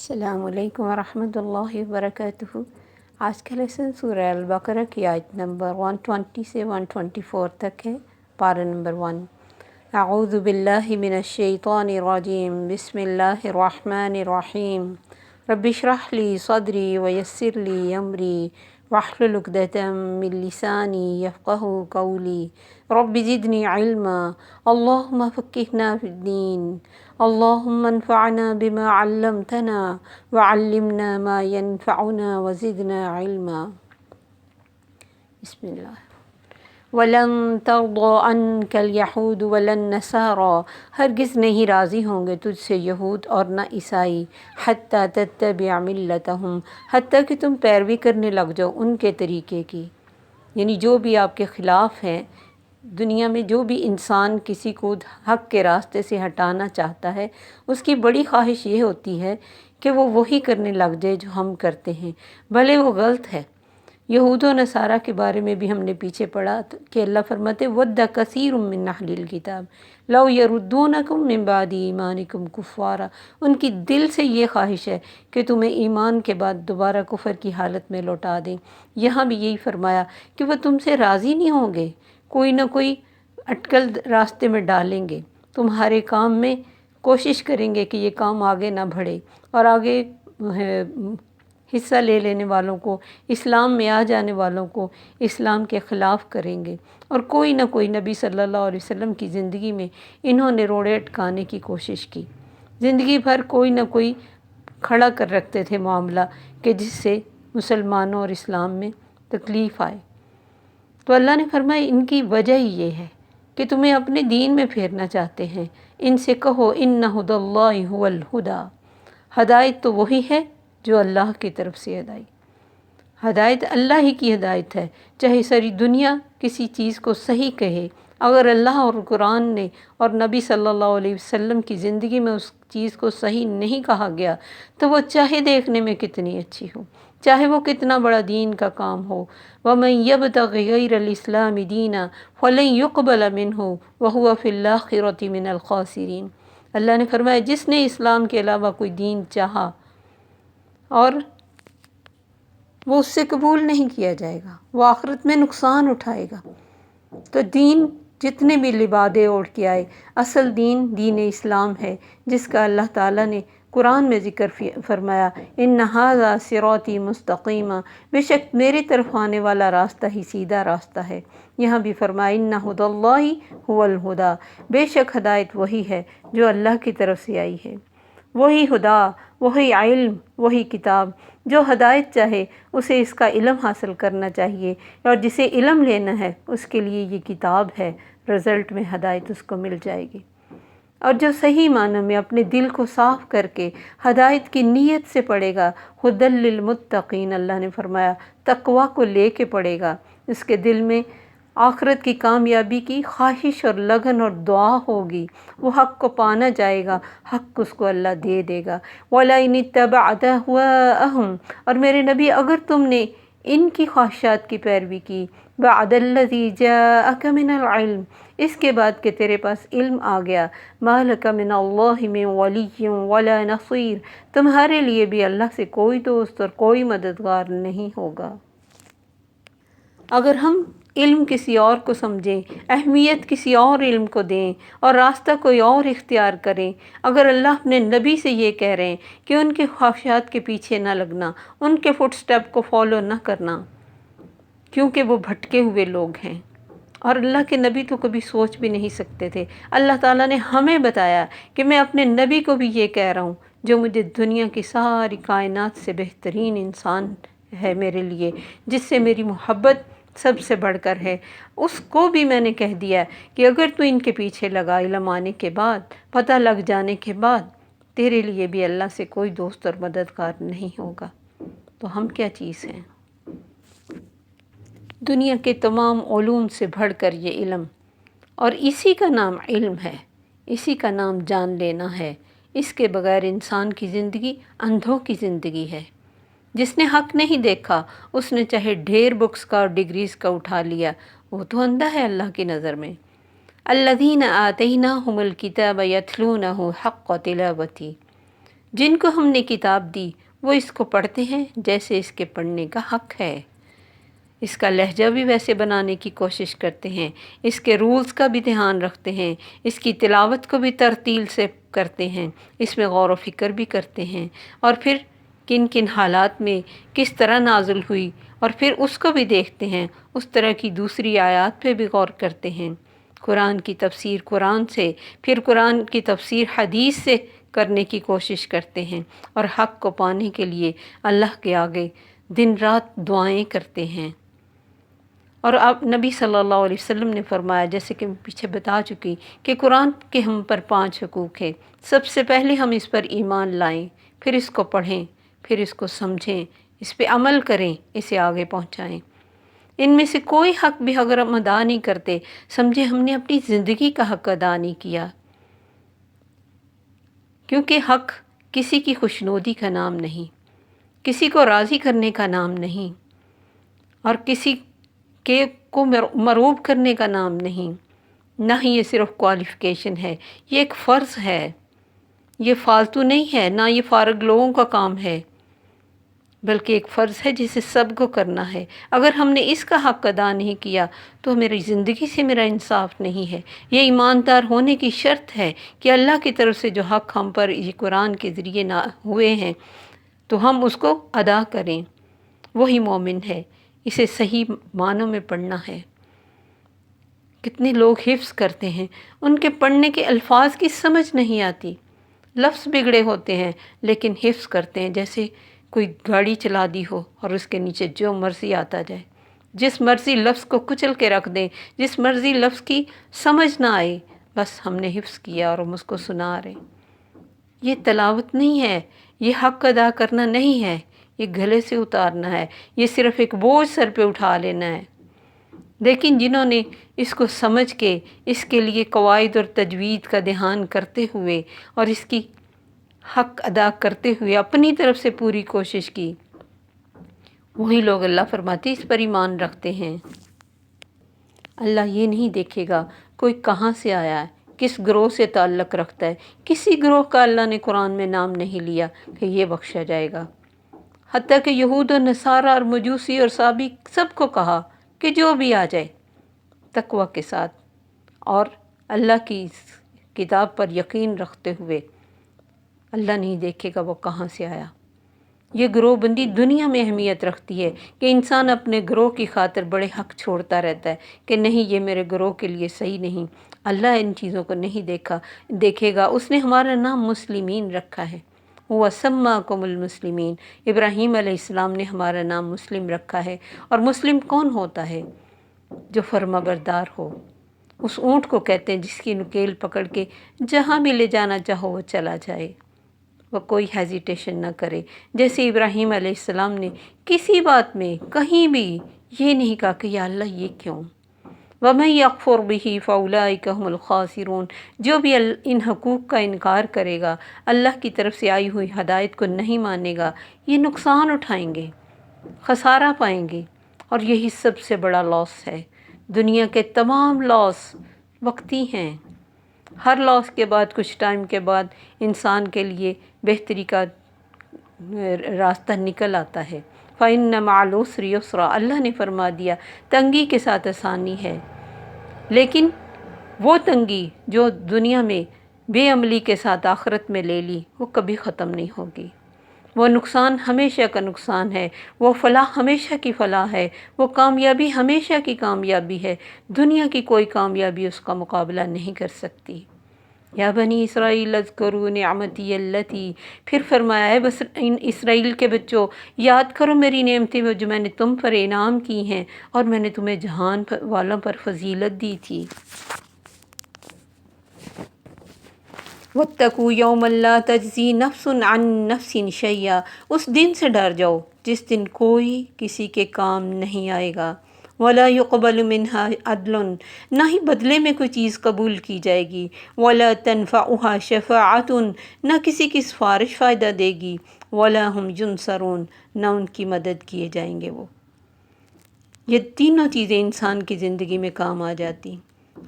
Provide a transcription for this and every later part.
السلام علیکم ورحمۃ اللہ وبرکاتہ۔ آج کا لیسن سورہ البقرہ کی آیت نمبر 120 سے 124 تک ہے۔ پارہ نمبر 1۔ اعوذ باللہ من الشیطان الرجیم، بسم اللہ الرحمن الرحیم۔ رب اشرح لی صدری ویسر لی امری واحلل عقدۃ من لسانی یفقہوا قولی۔ رب زدنی علما، اللہم فقہنا فی الدین، اللہم انفعنا بما علمتنا وعلمنا ما ينفعنا وزدنا علما۔ بسم اللہ۔ وَلَن تَرْضَىٰ عَنْكَ الْيَهُودُ وَلَا النَّصَارَىٰ، ہرگز نہیں راضی ہوں گے تجھ سے یہود اور نہ عیسائی، حَتَّىٰ تَتَّبِعَ مِلَّتَهُمْ، حتیٰ کہ تم پیروی کرنے لگ جاؤ ان کے طریقے کی، یعنی جو بھی آپ کے خلاف ہیں۔ دنیا میں جو بھی انسان کسی کو حق کے راستے سے ہٹانا چاہتا ہے، اس کی بڑی خواہش یہ ہوتی ہے کہ وہ وہی کرنے لگ جائے جو ہم کرتے ہیں، بھلے وہ غلط ہے۔ یہود و نصارہ کے بارے میں بھی ہم نے پیچھے پڑھا کہ اللہ فرماتے وَدَّ كَثِيرٌ مِّنْ أَهْلِ الْكِتَابِ لَوْ يَرُدُّونَكُم مِّن بَعْدِ إِيمَانِكُمْ كُفَّارًا، ان کی دل سے یہ خواہش ہے کہ تمہیں ایمان کے بعد دوبارہ کفر کی حالت میں لوٹا دیں۔ یہاں بھی یہی فرمایا کہ وہ تم سے راضی نہیں ہوں گے، کوئی نہ کوئی اٹکل راستے میں ڈالیں گے، تمہارے کام میں کوشش کریں گے کہ یہ کام آگے نہ بڑھے، اور آگے حصہ لے لینے والوں کو، اسلام میں آ جانے والوں کو اسلام کے خلاف کریں گے، اور کوئی نہ کوئی نبی صلی اللہ علیہ وسلم کی زندگی میں انہوں نے روڑے اٹکانے کی کوشش کی۔ زندگی بھر کوئی نہ کوئی کھڑا کر رکھتے تھے معاملہ کہ جس سے مسلمانوں اور اسلام میں تکلیف آئے۔ تو اللہ نے فرمایا ان کی وجہ ہی یہ ہے کہ تمہیں اپنے دین میں پھیرنا چاہتے ہیں۔ ان سے کہو ان ھدی اللہ ھو الھدی، ہدایت تو وہی ہے جو اللہ کی طرف سے ہدایت اللہ ہی کی ہدایت ہے۔ چاہے ساری دنیا کسی چیز کو صحیح کہے، اگر اللہ اور قرآن نے اور نبی صلی اللہ علیہ وسلم کی زندگی میں اس چیز کو صحیح نہیں کہا گیا، تو وہ چاہے دیکھنے میں کتنی اچھی ہو، چاہے وہ کتنا بڑا دین کا کام ہو۔ وَمَن يَبْتَغِ غَيْرَ الْإِسْلَامِ دِينًا فَلَن يُقْبَلَ مِنْهُ وَهُوَ فِي الْآخِرَةِ مِنَ الْخَاسِرِينَ۔ اللہ نے فرمایا جس نے اسلام کے علاوہ کوئی دین چاہا اور وہ اس سے قبول نہیں کیا جائے گا، وہ آخرت میں نقصان اٹھائے گا۔ تو دین جتنے بھی لبادے اوڑھ کے آئے، اصل دین دین اسلام ہے، جس کا اللہ تعالیٰ نے قرآن میں ذکر فرمایا ان ھذا صراطی مستقیما، بے شک میری طرف آنے والا راستہ ہی سیدھا راستہ ہے۔ یہاں بھی فرمایا ان ھدی اللہ ھو الھدی، بے شک ہدایت وہی ہے جو اللہ کی طرف سے آئی ہے۔ وہی خدا، وہی علم، وہی کتاب۔ جو ہدایت چاہے اسے اس کا علم حاصل کرنا چاہیے، اور جسے علم لینا ہے اس کے لیے یہ کتاب ہے، رزلٹ میں ہدایت اس کو مل جائے گی۔ اور جو صحیح معنی میں اپنے دل کو صاف کر کے ہدایت کی نیت سے پڑھے گا، ھدی للمتقین، اللہ نے فرمایا تقویٰ کو لے کے پڑھے گا، اس کے دل میں آخرت کی کامیابی کی خواہش اور لگن اور دعا ہوگی، وہ حق کو پانا جائے گا، حق اس کو اللہ دے دے گا۔ وَلَئِنِ اتَّبَعْتَ أَهْوَاءَهُمْ، اور میرے نبی اگر تم نے ان کی خواہشات کی پیروی کی، بَعْدَ الَّذِي جَاءَكَ مِنَ الْعِلْمِ، اس کے بعد کہ تیرے پاس علم آ گیا، مَا لَكَ مِنَ اللَّهِ مِن وَلِيٍّ وَلَا نَصِيرٍ، تمہارے لیے بھی اللہ سے کوئی دوست اور کوئی مددگار نہیں ہوگا۔ اگر ہم علم کسی اور کو سمجھیں، اہمیت کسی اور علم کو دیں، اور راستہ کوئی اور اختیار کریں، اگر اللہ اپنے نبی سے یہ کہہ رہے ہیں کہ ان کے خواہشات کے پیچھے نہ لگنا، ان کے فٹ سٹیپ کو فالو نہ کرنا، کیونکہ وہ بھٹکے ہوئے لوگ ہیں، اور اللہ کے نبی تو کبھی سوچ بھی نہیں سکتے تھے۔ اللہ تعالیٰ نے ہمیں بتایا کہ میں اپنے نبی کو بھی یہ کہہ رہا ہوں جو مجھے دنیا کی ساری کائنات سے بہترین انسان ہے میرے لیے، جس سے میری محبت سب سے بڑھ کر ہے، اس کو بھی میں نے کہہ دیا کہ اگر تو ان کے پیچھے لگا، علم آنے کے بعد، پتہ لگ جانے کے بعد، تیرے لیے بھی اللہ سے کوئی دوست اور مددگار نہیں ہوگا۔ تو ہم کیا چیز ہیں؟ دنیا کے تمام علوم سے بڑھ کر یہ علم، اور اسی کا نام علم ہے، اسی کا نام جان لینا ہے۔ اس کے بغیر انسان کی زندگی اندھوں کی زندگی ہے۔ جس نے حق نہیں دیکھا، اس نے چاہے ڈھیر بکس کا اور ڈگریز کا اٹھا لیا، وہ تو اندھا ہے اللہ کی نظر میں۔ الذین آتیناہم الکتاب یتلونہ حق تلاوتہ، جن کو ہم نے کتاب دی وہ اس کو پڑھتے ہیں جیسے اس کے پڑھنے کا حق ہے، اس کا لہجہ بھی ویسے بنانے کی کوشش کرتے ہیں، اس کے رولز کا بھی دھیان رکھتے ہیں، اس کی تلاوت کو بھی ترتیل سے کرتے ہیں، اس میں غور و فکر بھی کرتے ہیں، اور پھر کن کن حالات میں کس طرح نازل ہوئی اور پھر اس کو بھی دیکھتے ہیں، اس طرح کی دوسری آیات پہ بھی غور کرتے ہیں، قرآن کی تفسیر قرآن سے، پھر قرآن کی تفسیر حدیث سے کرنے کی کوشش کرتے ہیں، اور حق کو پانے کے لیے اللہ کے آگے دن رات دعائیں کرتے ہیں۔ اور اب نبی صلی اللہ علیہ وسلم نے فرمایا، جیسے کہ میں پیچھے بتا چکی، کہ قرآن کے ہم پر 5 حقوق ہیں۔ سب سے پہلے ہم اس پر ایمان لائیں، پھر اس کو پڑھیں، پھر اس کو سمجھیں، اس پہ عمل کریں، اسے آگے پہنچائیں۔ ان میں سے کوئی حق بھی اگر ہم ادا نہیں کرتے، سمجھیں ہم نے اپنی زندگی کا حق ادا نہیں کیا، کیونکہ حق کسی کی خوشنودی کا نام نہیں، کسی کو راضی کرنے کا نام نہیں، اور کسی کے کو مرعوب کرنے کا نام نہیں، نہ ہی یہ صرف کوالیفیکیشن ہے، یہ ایک فرض ہے، یہ فالتو نہیں ہے، نہ یہ فارغ لوگوں کا کام ہے، بلکہ ایک فرض ہے جسے سب کو کرنا ہے۔ اگر ہم نے اس کا حق ادا نہیں کیا تو میری زندگی سے میرا انصاف نہیں ہے۔ یہ ایماندار ہونے کی شرط ہے کہ اللہ کی طرف سے جو حق ہم پر یہ قرآن کے ذریعے ہوئے ہیں تو ہم اس کو ادا کریں، وہی مومن ہے۔ اسے صحیح معنوں میں پڑھنا ہے۔ کتنے لوگ حفظ کرتے ہیں، ان کے پڑھنے کے الفاظ کی سمجھ نہیں آتی، لفظ بگڑے ہوتے ہیں، لیکن حفظ کرتے ہیں جیسے کوئی گاڑی چلا دی ہو اور اس کے نیچے جو مرضی آتا جائے، جس مرضی لفظ کو کچل کے رکھ دیں، جس مرضی لفظ کی سمجھ نہ آئے، بس ہم نے حفظ کیا اور ہم اس کو سنا رہے۔ یہ تلاوت نہیں ہے، یہ حق ادا کرنا نہیں ہے، یہ گلے سے اتارنا ہے، یہ صرف ایک بوجھ سر پہ اٹھا لینا ہے۔ لیکن جنہوں نے اس کو سمجھ کے اس کے لیے قواعد اور تجوید کا دھیان کرتے ہوئے اور اس کی حق ادا کرتے ہوئے اپنی طرف سے پوری کوشش کی، وہی لوگ اللہ فرماتے اس پر ایمان رکھتے ہیں۔ اللہ یہ نہیں دیکھے گا کوئی کہاں سے آیا ہے، کس گروہ سے تعلق رکھتا ہے۔ کسی گروہ کا اللہ نے قرآن میں نام نہیں لیا کہ یہ بخشا جائے گا، حتیٰ کہ یہود و نصارہ اور مجوسی اور صابی سب کو کہا کہ جو بھی آ جائے تقوی کے ساتھ اور اللہ کی کتاب پر یقین رکھتے ہوئے، اللہ نہیں دیکھے گا وہ کہاں سے آیا۔ یہ گروہ بندی دنیا میں اہمیت رکھتی ہے کہ انسان اپنے گروہ کی خاطر بڑے حق چھوڑتا رہتا ہے کہ نہیں یہ میرے گروہ کے لیے صحیح نہیں۔ اللہ ان چیزوں کو نہیں دیکھے گا۔ اس نے ہمارا نام مسلمین رکھا ہے، وَسَمَّاكُمُ الْمُسْلِمِينَ۔ ابراہیم علیہ السلام نے ہمارا نام مسلم رکھا ہے، اور مسلم کون ہوتا ہے؟ جو فرما بردار ہو۔ اس اونٹ کو کہتے ہیں جس کی نکیل پکڑ کے جہاں بھی لے جانا چاہو وہ چلا جائے، وہ کوئی ہیزیٹیشن نہ کرے۔ جیسے ابراہیم علیہ السلام نے کسی بات میں کہیں بھی یہ نہیں کہا کہ یا اللہ یہ کیوں۔ وَمَن يَكْفُرْ بِهِ فَأُولَٰئِكَ هُمُ الْخَاسِرُونَ۔ جو بھی ان حقوق کا انکار کرے گا، اللہ کی طرف سے آئی ہوئی ہدایت کو نہیں مانے گا، یہ نقصان اٹھائیں گے، خسارہ پائیں گے، اور یہی سب سے بڑا لاس ہے۔ دنیا کے تمام لاس وقتی ہیں، ہر لاس کے بعد کچھ ٹائم کے بعد انسان کے لیے بہتری کا راستہ نکل آتا ہے۔ فَإِنَّ مَعَ الْعُسْرِ يُسْرًا۔ اللہ نے فرما دیا تنگی کے ساتھ آسانی ہے، لیکن وہ تنگی جو دنیا میں بے عملی کے ساتھ آخرت میں لے لی وہ کبھی ختم نہیں ہوگی۔ وہ نقصان ہمیشہ کا نقصان ہے، وہ فلاح ہمیشہ کی فلاح ہے، وہ کامیابی ہمیشہ کی کامیابی ہے۔ دنیا کی کوئی کامیابی اس کا مقابلہ نہیں کر سکتی۔ یا بنی اسرائیل اذکروا نعمتی اللتی، پھر فرمایا ہے بس ان اسرائیل کے بچوں یاد کرو میری نعمتیں جو میں نے تم پر انعام کی ہیں، اور میں نے تمہیں جہان والوں پر فضیلت دی تھی۔ وَاتَّقُوا يَوْمًا لَا تَجْزِي نَفْسٌ عَن نَفْسٍ شَيْئًا۔ اس دن سے ڈر جاؤ جس دن کوئی کسی کے کام نہیں آئے گا۔ وَلَا يُقْبَلُ مِنْهَا عَدْلٌ، نہ ہی بدلے میں کوئی چیز قبول کی جائے گی۔ وَلَا تَنْفَعُهَا شَفَاعَةٌ، نہ کسی کی سفارش فائدہ دے گی۔ وَلَا هُمْ يُنصَرُونَ، نہ ان کی مدد کیے جائیں گے وہ۔ یہ تینوں چیزیں انسان کی زندگی میں کام آ جاتی،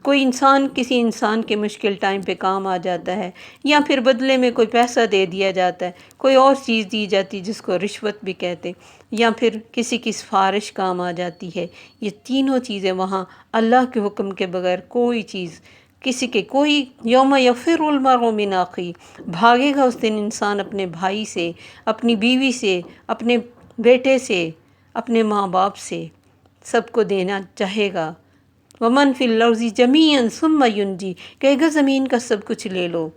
کوئی انسان کسی انسان کے مشکل ٹائم پہ کام آ جاتا ہے، یا پھر بدلے میں کوئی پیسہ دے دیا جاتا ہے، کوئی اور چیز دی جاتی جس کو رشوت بھی کہتے، یا پھر کسی کی سفارش کام آ جاتی ہے۔ یہ تینوں چیزیں وہاں اللہ کے حکم کے بغیر کوئی چیز کسی کے کوئی یوم یفر المرء من اخیہ، بھاگے گا اس دن انسان اپنے بھائی سے، اپنی بیوی سے، اپنے بیٹے سے، اپنے ماں باپ سے، سب کو دینا چاہے گا۔ ومن فی الارض جمیعا ثم ینجی، کہے گا زمین کا سب کچھ لے لو،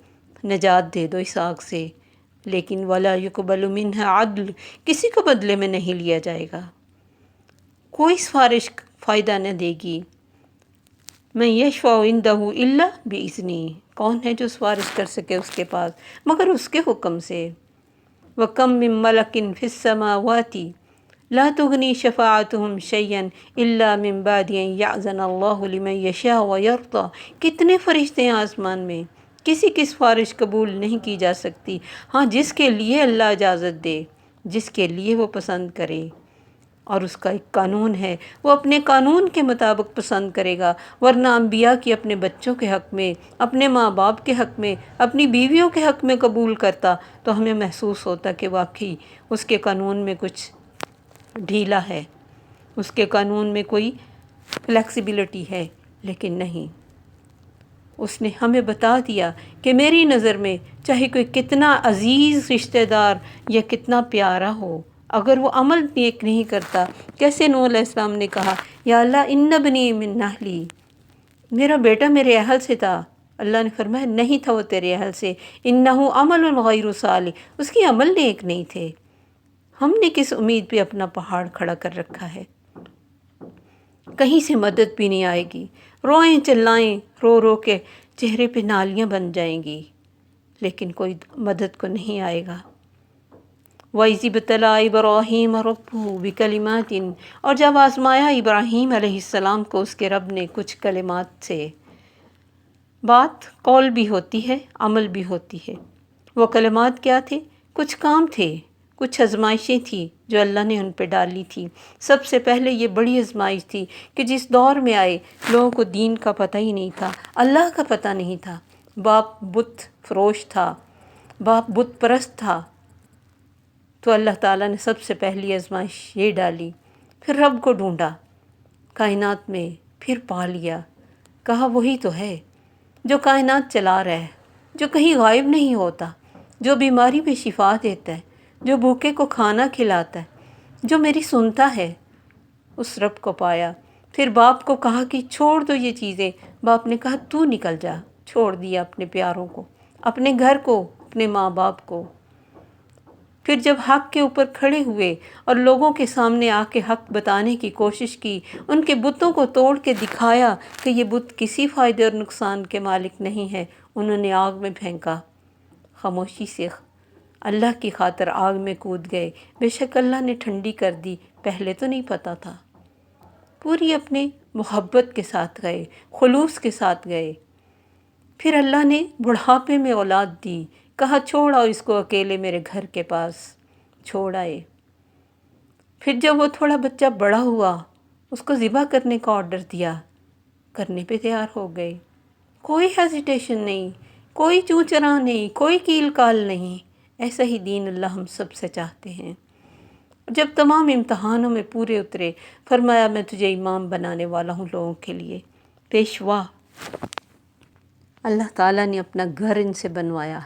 نجات دے دو اس آگ سے، لیکن ولا یقبل منها عدل، کسی کو بدلے میں نہیں لیا جائے گا، کوئی سفارش فائدہ نہ دے گی۔ من یشفع عندہ الا باذنہ، کون ہے جو سفارش کر سکے اس کے پاس مگر اس کے حکم سے۔ وَكَم مِّن مَلَكٍ فِي السَّمَاوَاتِ لا تغنی شفاعتهم شیئا الا من بعد ان یأذن اللہ لمن یشاء ویرضی، کتنے فرشتے ہیں آسمان میں، کسی کی سفارش قبول نہیں کی جا سکتی ہاں جس کے لیے اللہ اجازت دے، جس کے لیے وہ پسند کرے۔ اور اس کا ایک قانون ہے، وہ اپنے قانون کے مطابق پسند کرے گا، ورنہ انبیاء کی اپنے بچوں کے حق میں، اپنے ماں باپ کے حق میں، اپنی بیویوں کے حق میں قبول کرتا تو ہمیں محسوس ہوتا کہ واقعی اس کے قانون میں کچھ ڈھیلا ہے، اس کے قانون میں کوئی فلیکسیبلٹی ہے، لیکن نہیں، اس نے ہمیں بتا دیا کہ میری نظر میں چاہے کوئی کتنا عزیز رشتہ دار یا کتنا پیارا ہو، اگر وہ عمل نیک نہیں کرتا، کیسے نوح علیہ السلام نے کہا یا اللہ ان ابنی من اہلی، میرا بیٹا میرے اہل سے تھا، اللہ نے فرمایا نہیں تھا وہ تیرے اہل سے، انہ عمل غیر صالح، اس کی عمل نیک نہیں تھے۔ ہم نے کس امید پہ اپنا پہاڑ کھڑا کر رکھا ہے؟ کہیں سے مدد بھی نہیں آئے گی، روئیں چلائیں رو رو کے چہرے پہ نالیاں بن جائیں گی، لیکن کوئی مدد کو نہیں آئے گا۔ وَإِذِ ابْتَلَىٰ إِبْرَاهِيمَ رَبُّهُ بِكَلِمَاتٍ، اور جب آزمایا ابراہیم علیہ السلام کو اس کے رب نے کچھ کلمات سے، بات قول بھی ہوتی ہے، عمل بھی ہوتی ہے۔ وہ کلمات کیا تھے؟ کچھ کام تھے، کچھ آزمائشیں تھیں جو اللہ نے ان پہ ڈالی تھی۔ سب سے پہلے یہ بڑی آزمائش تھی کہ جس دور میں آئے لوگوں کو دین کا پتہ ہی نہیں تھا، اللہ کا پتہ نہیں تھا، باپ بت فروش تھا، باپ بت پرست تھا، تو اللہ تعالیٰ نے سب سے پہلی آزمائش یہ ڈالی۔ پھر رب کو ڈھونڈا کائنات میں، پھر پا لیا، کہا وہی تو ہے جو کائنات چلا رہا ہے، جو کہیں غائب نہیں ہوتا، جو بیماری میں شفا دیتا ہے، جو بھوکے کو کھانا کھلاتا ہے، جو میری سنتا ہے، اس رب کو پایا۔ پھر باپ کو کہا کہ چھوڑ دو یہ چیزیں، باپ نے کہا تو نکل جا، چھوڑ دیا اپنے پیاروں کو، اپنے گھر کو، اپنے ماں باپ کو۔ پھر جب حق کے اوپر کھڑے ہوئے اور لوگوں کے سامنے آ کے حق بتانے کی کوشش کی، ان کے بتوں کو توڑ کے دکھایا کہ یہ بت کسی فائدے اور نقصان کے مالک نہیں ہے، انہوں نے آگ میں پھینکا، خاموشی سے اللہ کی خاطر آگ میں کود گئے۔ بے شک اللہ نے ٹھنڈی کر دی، پہلے تو نہیں پتہ تھا، پوری اپنے محبت کے ساتھ گئے، خلوص کے ساتھ گئے۔ پھر اللہ نے بڑھاپے میں اولاد دی، کہا چھوڑ آؤ اس کو اکیلے میرے گھر کے پاس، چھوڑ آئے۔ پھر جب وہ تھوڑا بچہ بڑا ہوا، اس کو ذبح کرنے کا آرڈر دیا، کرنے پہ تیار ہو گئے، کوئی ہیزیٹیشن نہیں، کوئی چوں چراں نہیں، کوئی کیل کال نہیں۔ ایسا ہی دین اللہ ہم سب سے چاہتے ہیں۔ جب تمام امتحانوں میں پورے اترے، فرمایا میں تجھے امام بنانے والا ہوں لوگوں کے لیے، پیشوا۔ اللہ تعالیٰ نے اپنا گھر ان سے بنوایا،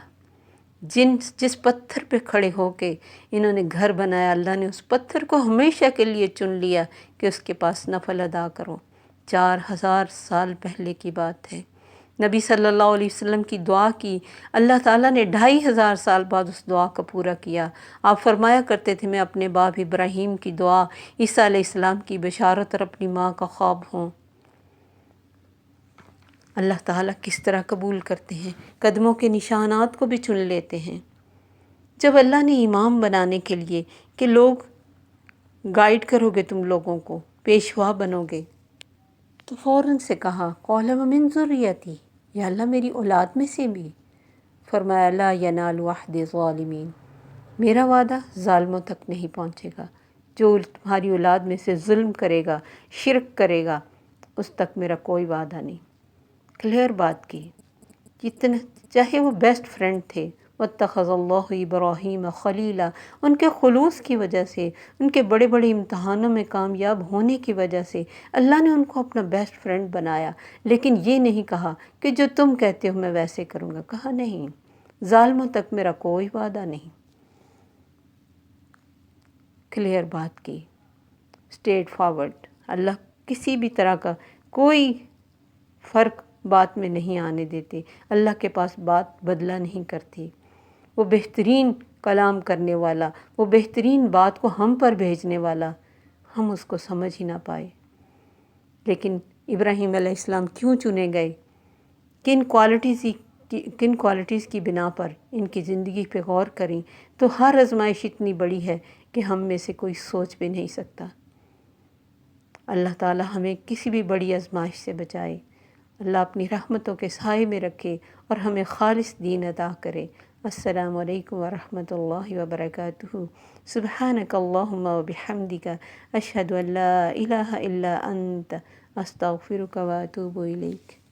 جس پتھر پہ کھڑے ہو کے انہوں نے گھر بنایا، اللہ نے اس پتھر کو ہمیشہ کے لیے چن لیا کہ اس کے پاس نفل ادا کرو۔ 4000 سال پہلے کی بات ہے، نبی صلی اللہ علیہ وسلم کی دعا کی، اللہ تعالیٰ نے 2500 سال بعد اس دعا کو پورا کیا۔ آپ فرمایا کرتے تھے میں اپنے باپ ابراہیم کی دعا، عیسیٰ علیہ السلام کی بشارت اور اپنی ماں کا خواب ہوں۔ اللہ تعالیٰ کس طرح قبول کرتے ہیں، قدموں کے نشانات کو بھی چن لیتے ہیں۔ جب اللہ نے امام بنانے کے لیے کہ لوگ گائیڈ کرو گے، تم لوگوں کو پیشوا بنو گے، تو فوراً سے کہا قال ومن ذریتی، یا اللہ میری اولاد میں سے بھی۔ فرمایا لا ینال عہد الظالمین، میرا وعدہ ظالموں تک نہیں پہنچے گا، جو تمہاری اولاد میں سے ظلم کرے گا، شرک کرے گا، اس تک میرا کوئی وعدہ نہیں۔ کلیئر بات کی، جتنے چاہے وہ بیسٹ فرینڈ تھے، واتخذ اللہ ابراہیم خلیلا، ان کے خلوص کی وجہ سے، ان کے بڑے بڑے امتحانوں میں کامیاب ہونے کی وجہ سے اللہ نے ان کو اپنا بیسٹ فرینڈ بنایا، لیکن یہ نہیں کہا کہ جو تم کہتے ہو میں ویسے کروں گا، کہا نہیں، ظالموں تک میرا کوئی وعدہ نہیں۔ کلیئر بات کی، اسٹریٹ فارورڈ، اللہ کسی بھی طرح کا کوئی فرق بات میں نہیں آنے دیتے، اللہ کے پاس بات بدلہ نہیں کرتی، وہ بہترین کلام کرنے والا، وہ بہترین بات کو ہم پر بھیجنے والا، ہم اس کو سمجھ ہی نہ پائے۔ لیکن ابراہیم علیہ السلام کیوں چنے گئے؟ کن کوالٹیز کی بنا پر ان کی زندگی پہ غور کریں تو ہر آزمائش اتنی بڑی ہے کہ ہم میں سے کوئی سوچ بھی نہیں سکتا۔ اللہ تعالی ہمیں کسی بھی بڑی آزمائش سے بچائے، اللہ اپنی رحمتوں کے سائے میں رکھے اور ہمیں خالص دین عطا کرے۔ السلام علیکم ورحمۃ اللہ وبرکاتہ۔ سبحانک اللہم وبحمدک، اشہد ان لا الہ الا انت، استغفرک واتوب الیک۔